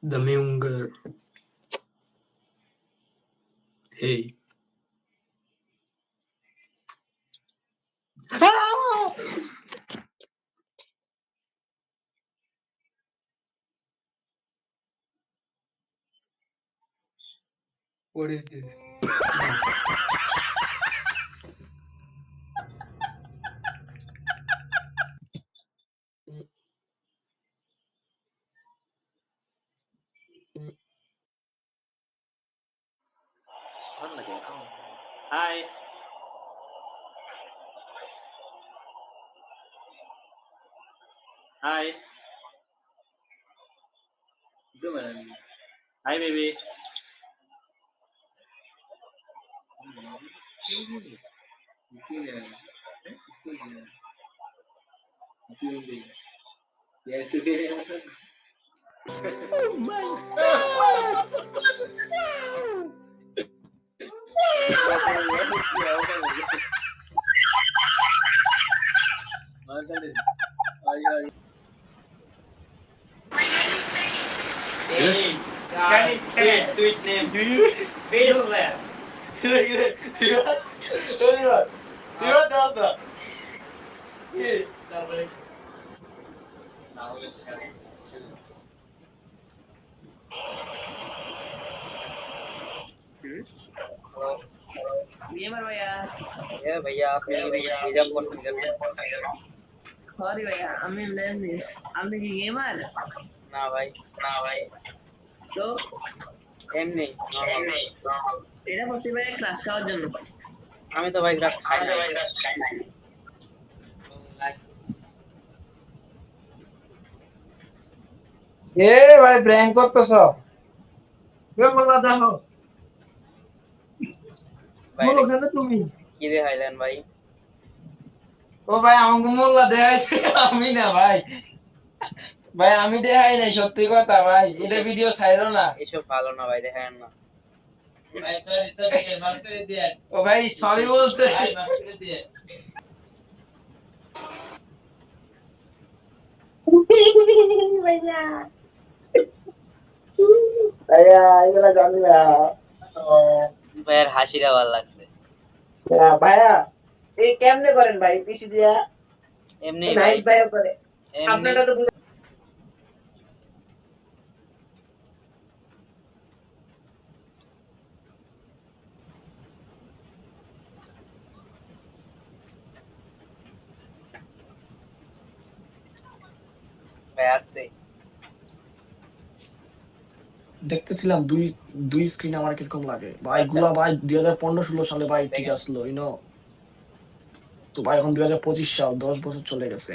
The Munger. Hey. Ah! What is this? Hi. Hi. Gimana nih? Hi baby. Ya itu dia. Oh my god! Chinese sweet name. Do you? Where? What does that? Gamer भैया ये भैया आपने भेजा person करना sorry भैया আমি লেননি আপনি কি গেমার ना भाई তো এমনি নরমাল এটা পসিবল ক্রাশ খাওয়ার জন্য আমি তো ভাই গ্রাফ খাই না এ ভাই প্র্যাঙ্ক করতেছ কে বলা দেখো ভাই বলো কেন তুমি কি দেখাইলেন ভাই ও ভাই আমাকে মোল্লা দেখাইছে আমি না ভাই ভাই আমি দেখাই নাই সত্যি কথা ভাই এটা ভিডিও ছাইরো না এসব ভালো না ভাই দেখায়েন না ভাই সরি মাফ করে দিয়ে ও ভাই সরি বলছে ভাই মাফ করে দিয়ে ভাইয়া এগুলা জানি না ভাইয়ের হাসিটা ভালো লাগছে ভাইয়া এই কেমনে করেন ভাই পিসি দিয়া এমনি ভাই নাইট ভাইও করে এমনি আপনারা তো ভাই আসতে দেখতেছিলাম দুই স্ক্রিন আমার কিরকম লাগে ভাই গুলা ভাই 2015-16 সালে ভাই ঠিক আসলো তো ভাই এখন 2025 সাল 10 বছর চলে গেছে